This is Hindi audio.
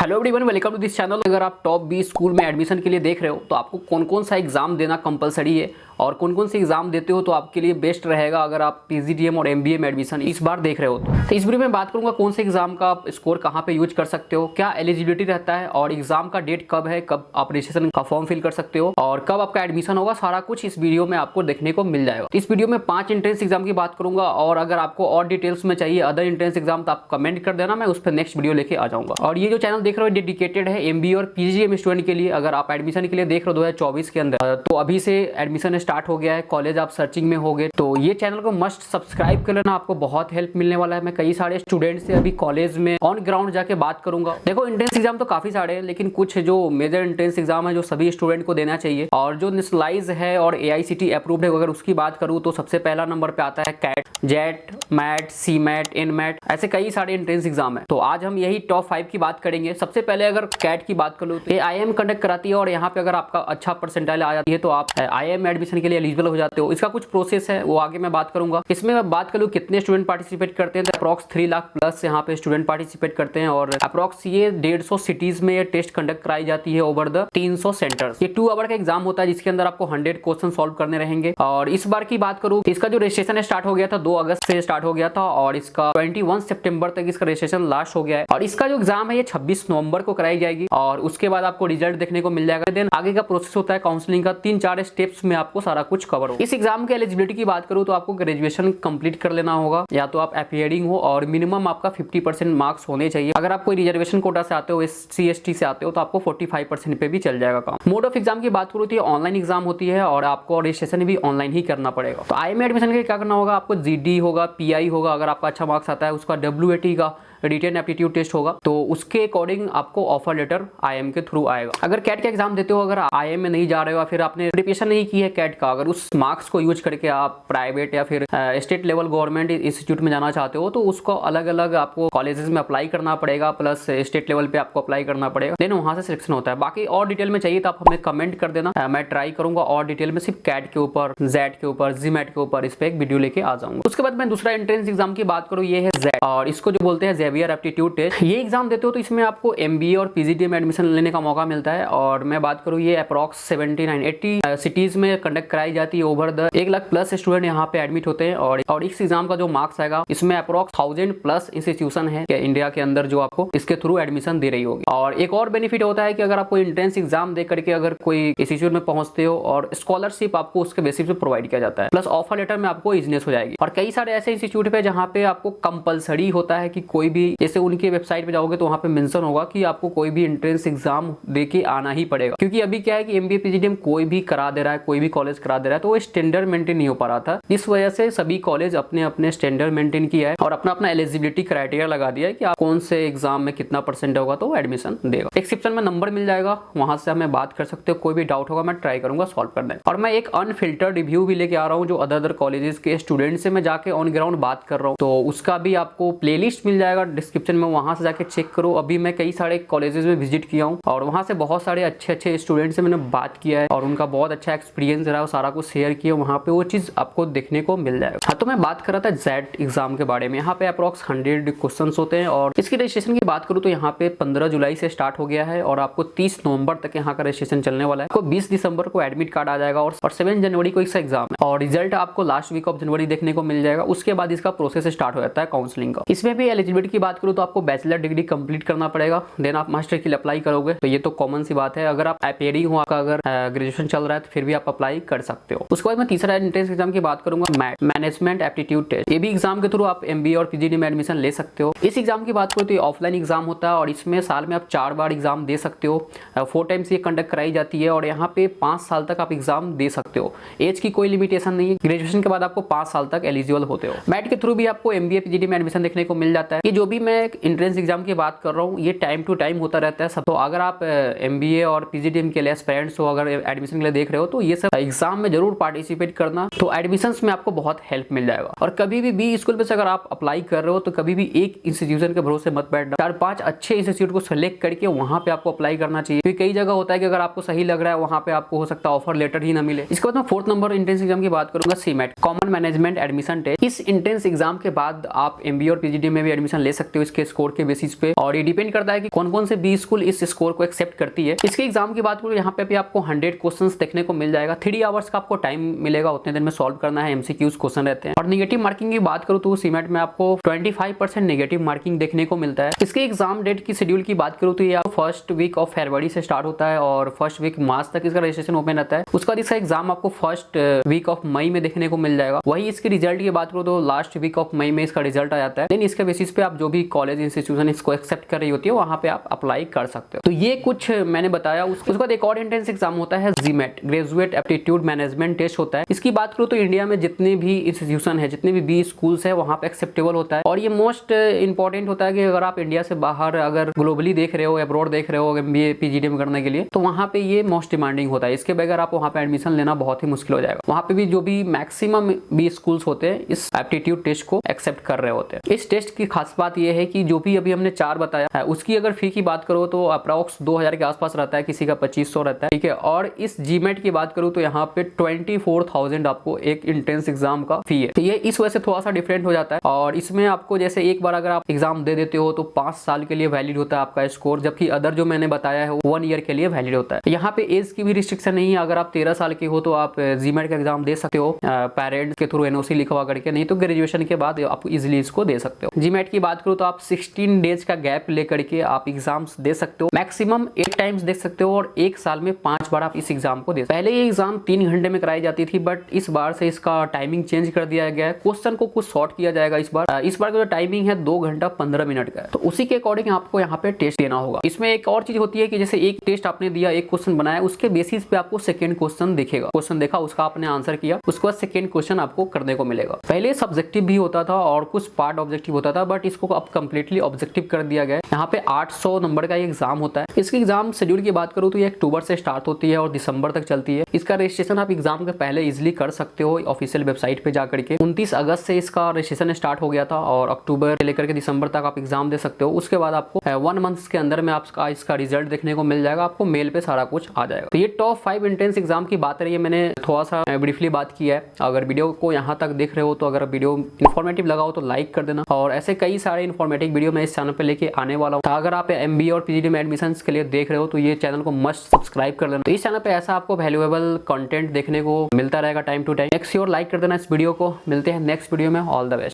Hello everyone, welcome to this channel. अगर आप टॉप 20 स्कूल में एडमिशन के लिए देख रहे हो तो आपको कौन कौन सा एग्जाम देना कंपलसरी है और कौन कौन से एग्जाम देते हो तो आपके लिए बेस्ट रहेगा अगर आप पीजीडीएम और एमबीए में एडमिशन इस बार देख रहे हो तो इस वीडियो में बात करूंगा कौन से एग्जाम का आप स्कोर कहां पे यूज कर सकते हो, क्या एलिजिबिलिटी रहता है और एग्जाम का डेट कब है, कब आप रजिस्ट्रेशन का फॉर्म फिल कर सकते हो और कब आपका एडमिशन होगा। सारा कुछ इस वीडियो में आपको देखने को मिल जाएगा। इस वीडियो में 5 एंट्रेंस एग्जाम की बात करूंगा और अगर आपको और डिटेल्स में चाहिए अदर एंट्रेंस एग्जाम तो आप कमेंट कर देना, मैं उस पर नेक्स्ट वीडियो लेके आ जाऊंगा। और ये जो चैनल देख रहे हो डेडिकेटेड है एमबीए और पीजीडीएम स्टूडेंट के लिए। अगर आप एडमिशन के लिए देख रहे हो 2024 के अंदर तो अभी से एडमिशन स्टार्ट हो गया है, कॉलेज आप सर्चिंग में होगे तो ये चैनल को मस्ट सब्सक्राइब कर लेना, आपको बहुत हेल्प मिलने वाला है। मैं कई सारे स्टूडेंट से अभी कॉलेज में ऑन ग्राउंड जाके बात करूंगा। देखो एंट्रेंस एग्जाम तो काफी सारे हैं लेकिन कुछ जो मेजर एंट्रेंस एग्जाम है जो सभी स्टूडेंट को देना चाहिए और जो नेशनलाइज है और एआईसीटी अप्रूव्ड है, अगर उसकी बात करूं तो सबसे पहला नंबर पे आता है कैट, जेट, मैट, सी मैट, एन मैट, ऐसे कई सारे एंट्रेंस एग्जाम है। तो आज हम यही टॉप 5 की बात करेंगे। सबसे पहले अगर कैट की बात करूं तो आईएम कंडक्ट कराती है और यहाँ पे अगर आपका अच्छा परसेंटाइल आ जाती है तो आप आईएम में एडमिशन के लिए एलिजिबल हो जाते हो। इसका कुछ प्रोसेस है वो आगे मैं बात करूंगा। इसमें मैं बात करूं कितने स्टूडेंट पार्टिसिपेट करते हैं तो अप्रॉक्स 3 लाख प्लस यहाँ पे स्टूडेंट पार्टिसिपेट करते हैं और अप्रॉक्स ये 150 सिटीज में ये टेस्ट कंडक्ट कराई जाती है ओवर द 300 सेंटर्स। ये 2 आवर का एग्जाम होता है जिसके अंदर आपको 100 क्वेश्चन सॉल्व करने रहेंगे। और इस बार की बात करूं इसका जो रजिस्ट्रेशन स्टार्ट हो गया था 2 अगस्त से स्टार्ट हो गया था और इसका 21 सितंबर तक इसका रजिस्ट्रेशन लास्ट हो गया है। और इसका जो एग्जाम है ये 26 नवंबर को कराई जाएगी और उसके बाद आपको रिजल्ट देखने को मिल जाएगा। देन आगे का प्रोसेस होता है काउंसलिंग का, 3-4 स्टेप्स में आपको सारा कुछ कवर हो। इस एग्जाम के एलिजिबिलिटी की बात करूं तो आपको ग्रेजुएशन कंप्लीट कर लेना होगा या तो आप अपीयरिंग हो और मिनिमम आपका 50% मार्क्स होने चाहिए। अगर आप कोई रिजर्वेशन कोटा से आते हो, एससी एसटी से आते हो तो आपको 45% पे भी चल जाएगा काम। मोड ऑफ एग्जाम की बात करूं तो ऑनलाइन एग्जाम होती है और आपको रजिस्ट्रेशन भी ऑनलाइन ही करना पड़ेगा। तो आई में एडमिशन के लिए क्या करना होगा, आपको जीडी होगा, पीआई होगा, अगर आपका अच्छा मार्क्स आता है उसका डब्ल्यूएटी का रिटेन एप्टीट्यूड टेस्ट होगा तो उसके अकॉर्डिंग आपको ऑफर लेटर आईएम के थ्रू आएगा। अगर कैट का एग्जाम देते हो, अगर आईएम में नहीं जा रहे हो या फिर आपने प्रिपरेशन नहीं की है कैट का, अगर उस मार्क्स को यूज करके आप प्राइवेट या फिर स्टेट लेवल गवर्नमेंट इंस्टीट्यूट में जाना चाहते हो तो उसको अलग अलग आपको कॉलेजेस में अप्लाई करना पड़ेगा, प्लस स्टेट लेवल पे आपको अप्लाई करना पड़ेगा। देन वहां से सिलेक्शन होता है। बाकी और डिटेल में चाहिए तो आप हमें कमेंट कर देना, मैं ट्राई करूंगा और डिटेल में सिर्फ कैट के ऊपर, जेट के ऊपर, जीमैट के ऊपर इस पे एक वीडियो लेके आ जाऊंगा। उसके बाद मैं दूसरा एंट्रेंस एग्जाम की बात करूं, ये है जेट और इसको जो बोलते हैं जेवियर एप्टीट्यूड टेस्ट। ये एग्जाम देते हो तो इसमें आपको एमबीए और पीजीडीएम में एडमिशन लेने का मौका मिलता है और मैं बात करूं ये अप्रॉक्स 79-80 सिटीज में कंडक्ट कराई जाती है। Over the 1 lakh plus student यहाँ पे एडमिट होते हैं और इस एग्जाम का जो मार्क्स आएगा इसमें अप्रॉक्स 1000 प्लस इंस्टीट्यूशन है इंडिया के अंदर जो आपको इसके थ्रू एडमिशन दे रही होगी। और एक और बेनिफिट होता है कि अगर आप कोई एंट्रेंस एग्जाम दे करके अगर कोई इंस्टीट्यूट में पहुंचते हो और स्कॉलरशिप आपको उसके बेसिस पे प्रोवाइड किया जाता है, प्लस ऑफर लेटर में आपको इजनेस हो जाएगी। और कई सारे ऐसे इंस्टीट्यूट पे जहाँ पे आपको कंपलसरी होता है कि कोई भी, जैसे उनके वेबसाइट पे जाओगे तो वहां पे मेंशन होगा कि आपको कोई भी एंट्रेंस एग्जाम देके आना ही पड़ेगा। क्योंकि अभी क्या है कि एमबीए पीजीडीएम कोई भी करा दे रहा है, कोई भी कॉलेज करा दे रहा है तो वो स्टैंडर्ड मेंटेन नहीं हो पा रहा था। इस वजह से सभी कॉलेज अपने अपने स्टैंडर्ड मेंटेन किया है और अपना अपना एलिजिबिलिटी क्राइटेरिया लगा दिया है कि आप कौन से एग्जाम में कितना परसेंट होगा तो एडमिशन देगा। एक्सेप्शन में नंबर मिल जाएगा, वहां से हमें बात कर सकते हो। कोई भी डाउट होगा मैं ट्राई करूंगा सॉल्व करने। और मैं एक अनफिल्टर्ड रिव्यू भी लेके आ रहा हूँ जो अदर कॉलेजेस के स्टूडेंट से मैं जाके ऑन ग्राउंड बात कर रहा हूँ तो उसका भी आपको प्लेलिस्ट मिल जाएगा डिस्क्रिप्शन में, वहां से जाके चेक करो। अभी मैं कई सारे कॉलेजेस में विजिट किया हूँ और वहां से बहुत सारे अच्छे स्टूडेंट से मैंने बात किया है और उनका बहुत अच्छा एक्सपीरियंस रहा है, सारा कुछ शेयर किया। वहां पे वो चीज आपको देखने को मिल जाएगा। हाँ, तो मैं बात कर रहा था जेट एग्जाम के बारे में। यहाँ पे अप्रॉक्स 100 क्वेश्चन होते हैं और इसकी रजिस्ट्रेशन की बात करूँ तो यहाँ पे 15 जुलाई से स्टार्ट हो गया है और आपको 30 नवंबर तक यहाँ का रजिस्ट्रेशन चलने वाला है। आपको 20 दिसंबर को एडमिट कार्ड आ जाएगा और 7 जनवरी को इसका एग्जाम है और रिजल्ट आपको लास्ट वीक ऑफ जनवरी देखने को मिल जाएगा। उसके बाद इसका प्रोसेस स्टार्ट हो जाता है काउंसलिंग का। इसमें भी एलिजिबिलिटी की बात करूँ तो आपको बैचलर डिग्री कंप्लीट करना पड़ेगा, देन आप मास्टर के लिए अप्लाई करोगे तो ये तो कॉमन सी बात है। अगर आप अपीयरिंग हो, आपका अगर ग्रेजुएशन चल रहा है तो फिर भी आप अप्लाई कर सकते हो। उसके बाद मैं तीसरा एंट्रेंस एग्जाम की बात करूंगा, मैट, मैनेजमेंट एप्टीट्यूड टेस्ट। ये भी एग्जाम के थ्रू आप एमबीए और पीजीडी में एडमिशन ले सकते हो। इस एग्जाम की बात करूँ तो ये ऑफलाइन एग्जाम होता है और इसमें साल में आप 4 बार एग्जाम दे सकते हो। 4 टाइम्स ये कंडक्ट कराई जाती है और यहाँ पे 5 साल तक आप एग्जाम दे सकते हो। एज की कोई लिमिटेशन नहीं है, ग्रेजुएशन के बाद आपको 5 साल तक एलिजिबल होते हो। मैट के थ्रू भी आपको एमबीए पीजीडी में एडमिशन देखने को मिल जाता है। ये जो भी मैं एंट्रेंस एग्जाम की बात कर रहा हूँ ये टाइम टू टाइम होता रहता है सब। तो अगर आप एमबीए और पीजीडीएम के लिए एस्पिरेंट्स हो, अगर एडमिशन के लिए देख रहे हो तो ये सब एग्जाम में जरूर पार्टिसिपेट करना, तो एडमिशंस में आपको बहुत हेल्प मिल जाएगा। और कभी भी बी स्कूल पे से अगर आप अप्लाई कर रहे हो तो कभी भी एक इंस्टीट्यूशन के भरोसे मत बैठना। 4-5 अच्छे इंस्टीट्यूट को सिलेक्ट करके वहां पे आपको अप्लाई करना चाहिए, क्योंकि कई जगह होता है कि अगर आपको सही लग रहा है वहां पे आपको हो सकता है ऑफर लेटर ही ना मिले। इसके बाद मैं 4th नंबर एंट्रेंस एग्जाम की बात करूंगा, CMAT, common management admission test. इस एंट्रेंस एग्जाम के बाद आप एमबीए और पीजीडी में भी एडमिशन ले सकते हो इसके स्कोर के बेसिस पे, और ये डिपेंड करता है कि कौन कौन से बी स्कूल इस स्कोर को एक्सेप्ट करती है। इसके एग्जाम की बात करूँ यहाँ पे भी आपको 100 क्वेश्चंस देखने को मिल जाएगा। 3 आवर्स का आपको टाइम मिलेगा, उतने दिन में सॉल्व करना है। एमसीक्यूज क्वेश्चन रहते हैं। और नेगेटिव मार्किंग की बात करूँ तो सीमेट में आपको 25% नेगेटिव मार्किंग देखने को मिलता है। इसके एग्जाम डेट की शेड्यूल की बात करूँ तो ये फर्स्ट वीक ऑफ फरवरी से स्टार्ट होता है और फर्स्ट वीक मार्च तक इसका रजिस्ट्रेशन ओपन रहता है। उसके बाद इसका एग्जाम आपको फर्स्ट वीक ऑफ मई में देखने को मिल जाएगा। वही इसके रिजल्ट की बात करूँ तो लास्ट वीक ऑफ मई में इसका रिजल्ट आ जाता है। देन इसके बेसिस पे आप जो भी कॉलेज इंस्टीट्यूशन इसको एक्सेप्ट कर रही होती है वहां पे आप अप्लाई कर सकते हो। तो ये कुछ मैंने बताया। उसके बाद एक और एंट्रेंस एग्जाम होता है GMAT, graduate aptitude management test होता है। इसकी बात करूँ तो इंडिया में जितने भी इंस्टीट्यूशन है, जितने भी बी स्कूल्स है वहां पे एक्सेप्टेबल होता है। और ये मोस्ट इंपॉर्टेंट होता है कि अगर आप इंडिया से बाहर अगर ग्लोबली देख रहे हो, अब्रॉड देख रहे हो एमबीए पीजीडीएम करने के लिए, तो वहां पे ये मोस्ट डिमांडिंग होता है। इसके बगैर आप वहां पे एडमिशन लेना बहुत ही मुश्किल हो जाएगा। वहां पे भी जो भी मैक्सिमम बी स्कूल्स होते हैं इस एप्टीट्यूड टेस्ट को एक्सेप्ट कर रहे होते हैं। इस टेस्ट की खास बात यह है कि जो भी अभी हमने 4 बताया है उसकी अगर फी की बात करो तो अप्रॉक्स 2000 के आसपास रहता है, किसी का 2500 रहता है, ठीक है। और इस जीमेट की बात करूँ तो यहाँ पे 24,000 आपको एक इंट्रेंस एग्जाम का फी है। तो ये इस वजह से थोड़ा सा डिफरेंट हो जाता है। और इसमें आपको जैसे एक बार अगर आप एग्जाम दे देते हो तो 5 साल के लिए वैलिड होता है आपका स्कोर, जबकि अदर जो मैंने बताया है वो 1 ईयर के लिए वैलिड होता है। यहाँ पे एज की भी रिस्ट्रिक्शन नहीं है। अगर आप 13 साल के हो तो आप जीमेट का एग्जाम दे सकते हो पेरेंट्स के थ्रू एनओसी लिखवा करके, नहीं तो ग्रेजुएशन के बाद आप इजिली इसको दे सकते हो। जीमेट की बात करूँ तो आप 16 डेज का गैप लेकर के आप एग्जाम्स दे सकते हो। मैक्सिमम 8 टाइम्स दे सकते हो और 1 साल में 5 बार आप इस एग्जाम को दे सकते हो। पहले ये एग्जाम 3 घंटे में कराई जाती थी, बट इस बार से इसका टाइमिंग चेंज कर दिया गया है। क्वेश्चन को कुछ शॉर्ट किया जाएगा इस बार का जो टाइमिंग है 2 घंटा 15 मिनट का है। तो उसी के अकॉर्डिंग आपको यहाँ पे टेस्ट देना होगा। इसमें एक और चीज होती है कि जैसे एक टेस्ट आपने दिया, एक क्वेश्चन बनाया, उसके बेसिस पे आपको सेकंड क्वेश्चन दिखेगा। क्वेश्चन देखा, उसका आपने आंसर किया, उसके बाद सेकंड क्वेश्चन आपको करने को मिलेगा। पहले सब्जेक्टिव भी होता था और कुछ पार्ट ऑब्जेक्टिव होता था, बट इसको अब कंप्लीटली ऑब्जेक्टिव कर दिया गया है। यहाँ पे 800 नंबर का एग्जाम होता है। इसकी एग्जाम शेड्यूल की बात करूँ तो ये अक्टूबर से स्टार्ट होती है और दिसंबर तक चलती है। इसका रजिस्ट्रेशन आप एग्जाम के पहले इजिली कर सकते हो ऑफिशियल वेबसाइट पे जाकर के। 29 अगस्त से इसका रजिस्ट्रेशन स्टार्ट हो गया था और अक्टूबर से लेकर के दिसंबर तक आप एग्जाम दे सकते हो। उसके बाद आपको 1 मंथ के अंदर में आपका इसका रिजल्ट देखने को मिल जाएगा। आपको मेल पे सारा कुछ आ जाएगा। तो ये टॉप 5 एंट्रेंस एग्जाम की बात रही है, मैंने थोड़ा सा ब्रीफली बात किया है। अगर वीडियो को यहाँ तक देख रहे हो तो अगर वीडियो इन्फॉर्मेटिव लगा हो तो लाइक कर देना। और ऐसे कई सारे इन्फॉर्मेटिव वीडियो मैं इस चैनल पे लेके आने वाला हूँ। अगर आप एमबीए और पीजीडी में एडमिशन के लिए देख रहे हो तो ये चैनल को मस्ट सब्सक्राइब कर देना। तो इस चैनल पे ऐसा आपको वैल्यूएबल कंटेंट देखने को मिलता रहेगा टाइम टू टाइम। नेक्स्ट और लाइक कर देना इस वीडियो को। मिलते हैं नेक्स्ट वीडियो में। All the best.